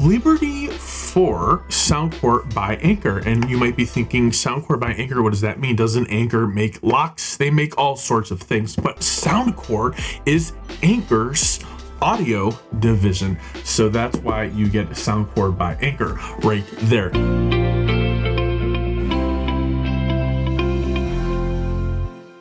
Liberty 4 Soundcore by Anchor. And you might be thinking, Soundcore by Anchor, what does that mean? Doesn't Anchor make locks? They make all sorts of things, but Soundcore is Anchor's audio division. So that's why you get Soundcore by Anchor right there.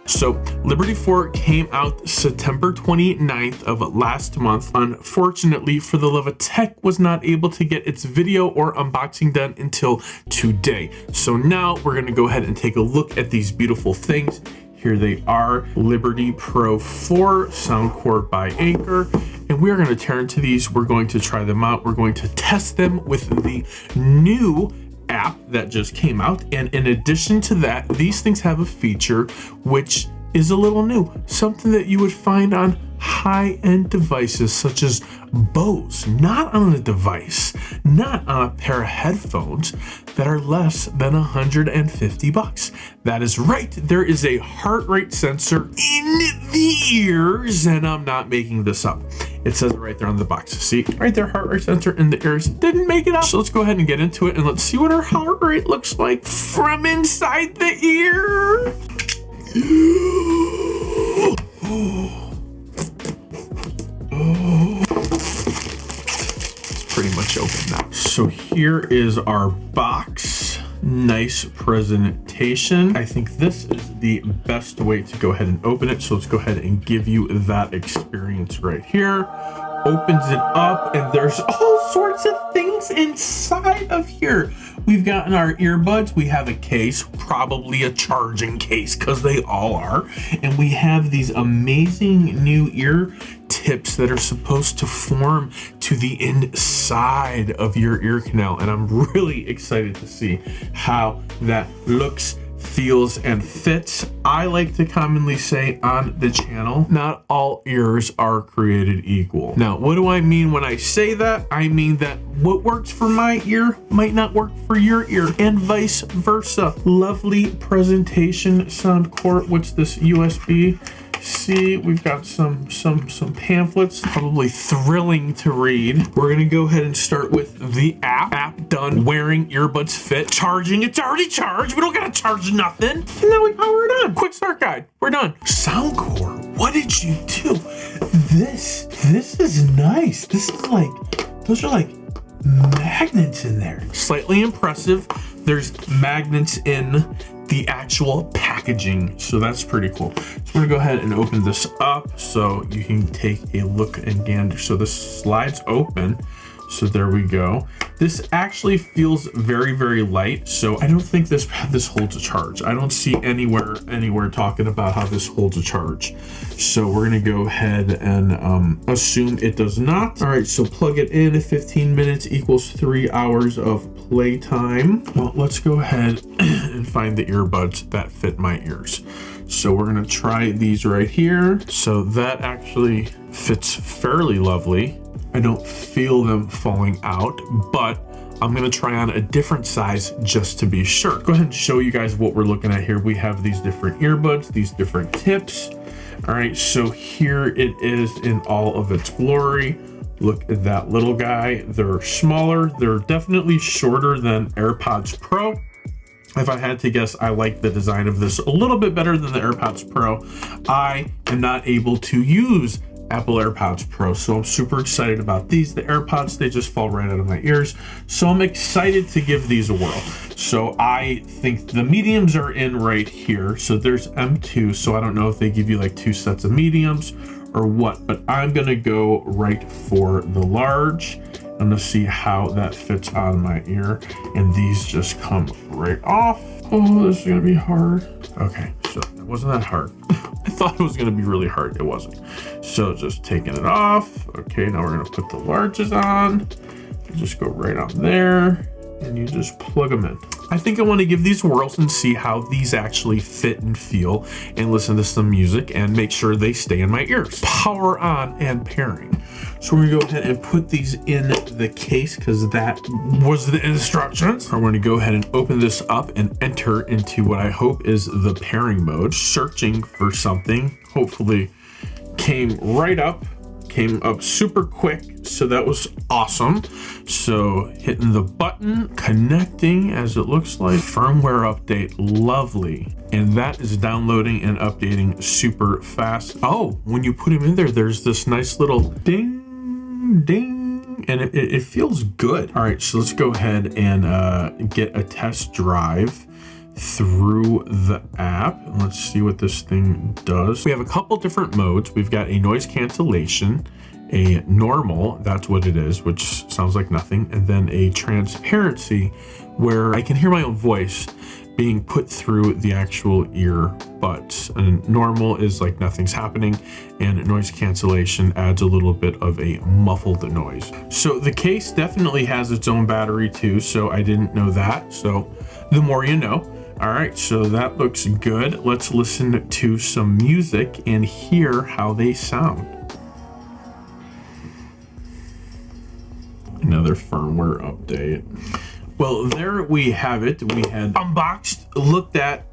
So Liberty 4 came out September 29th of last month. Unfortunately, For the Love of Tech was not able to get its video or unboxing done until today. So now we're going to go ahead and take a look at these beautiful things. Here they are, Liberty Pro 4 Soundcore by Anchor. And we are going to tear into these. We're going to try them out. We're going to test them with the new app that just came out. And in addition to that, these things have a feature which is a little new, something that you would find on high-end devices such as Bose, not on a device, not on a pair of headphones that are less than $150. That is right, there is a heart rate sensor in the ears, and I'm not making this up. It says it right there on the box. See, right there, heart rate sensor in the ears. Didn't make it up. So let's go ahead and get into it, and let's see what our heart rate looks like from inside the ear. It's pretty much open now. So here is our box. Nice presentation. I think this is the best way to go ahead and open it. So let's go ahead and give you that experience right here. Opens it up and there's all sorts of things inside of here. We've gotten our earbuds, we have a case, probably a charging case because they all are. And we have these amazing new ear tips that are supposed to form to the inside of your ear canal. And I'm really excited to see how that looks, feels, and fits. I like to commonly say on the channel, not all ears are created equal. Now, what do I mean when I say that? I mean that what works for my ear might not work for your ear, and vice versa. Lovely presentation, Soundcore. What's this, USB? See, we've got some pamphlets, probably thrilling to read. We're gonna go ahead and start with the app done, wearing, earbuds fit, charging, it's already charged, we don't gotta charge nothing. And now we power it on. Quick start guide, we're done. Soundcore, what did you do? This is nice. This is like, those are like magnets in there. Slightly impressive. There's magnets in the actual packaging, so that's pretty cool. So we're gonna go ahead and open this up so you can take a look and gander. So this slides open, so there we go. This actually feels very, very light, so I don't think this holds a charge. I don't see anywhere talking about how this holds a charge. So we're gonna go ahead and assume it does not. All right, so plug it in. 15 minutes equals 3 hours of playtime. Well, let's go ahead and find the earbuds that fit my ears. So we're gonna try these right here. So that actually fits fairly lovely. I don't feel them falling out, but I'm gonna try on a different size just to be sure. Go ahead and show you guys what we're looking at here. We have these different earbuds, these different tips. All right, so here it is in all of its glory. Look at that little guy. They're smaller. They're definitely shorter than AirPods Pro. If I had to guess, I like the design of this a little bit better than the AirPods Pro. I am not able to use Apple AirPods Pro, so I'm super excited about these. The AirPods, they just fall right out of my ears, so I'm excited to give these a whirl. So I think the mediums are in right here. So there's M2, so I don't know if they give you like 2 sets of mediums or what, but I'm gonna go right for the large. I'm gonna see how that fits on my ear, and these just come right off. Oh, this is gonna be hard. Okay, so it wasn't that hard. I thought it was gonna be really hard. It wasn't. So just taking it off. Okay, now we're gonna put the larges on. Just go right on there, and you just plug them in. I think I want to give these whirls and see how these actually fit and feel, and listen to some music and make sure they stay in my ears. Power on and pairing. So we're gonna go ahead and put these in the case because that was the instructions. I'm gonna go ahead and open this up and enter into what I hope is the pairing mode. Searching for something, hopefully came right up. came up super quick, so that was awesome. So hitting the button, connecting as it looks like, firmware update, lovely. And that is downloading and updating super fast. Oh, when you put them in there, there's this nice little ding, ding, and it feels good. All right, so let's go ahead and get a test drive through the app. Let's see what this thing does. We have a couple different modes. We've got a noise cancellation, a normal, that's what it is, which sounds like nothing, and then a transparency where I can hear my own voice being put through the actual earbuds. And normal is like nothing's happening, and noise cancellation adds a little bit of a muffled noise. So the case definitely has its own battery too, so I didn't know that. So the more you know. All right, so that looks good. Let's listen to some music and hear how they sound. Another firmware update. Well, there we have it. We had unboxed, looked at,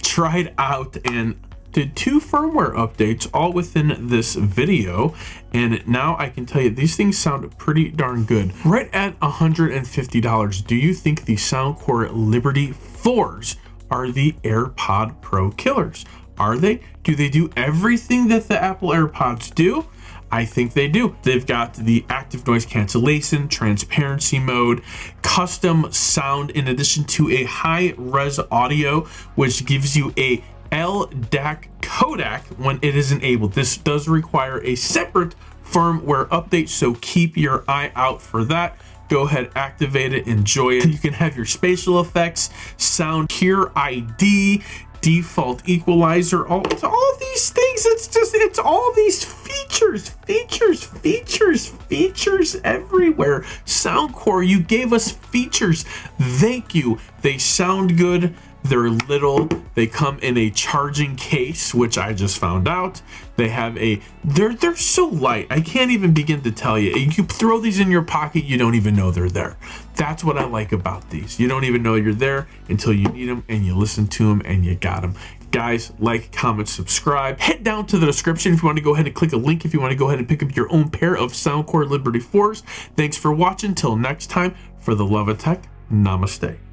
tried out, and did 2 firmware updates all within this video. And now I can tell you these things sound pretty darn good. Right at $150, do you think the Soundcore Liberty 4s are the AirPod Pro killers? Are they? Do they do everything that the Apple AirPods do? I think they do. They've got the active noise cancellation, transparency mode, custom sound, in addition to a high res audio, which gives you a LDAC codec when it is enabled. This does require a separate firmware update, so keep your eye out for that. Go ahead, activate it, enjoy it. You can have your spatial effects, sound, hear ID, default equalizer, all these things. It's all these features everywhere. Soundcore, you gave us features. Thank you. They sound good. They're little. They come in a charging case, which I just found out. They have they're so light. I can't even begin to tell you. You throw these in your pocket, you don't even know they're there. That's what I like about these. You don't even know you're there until you need them and you listen to them and you got them. Guys, like, comment, subscribe. Head down to the description if you want to go ahead and click a link if you want to go ahead and pick up your own pair of Soundcore Liberty 4s. Thanks for watching. Till next time, for the love of tech, namaste.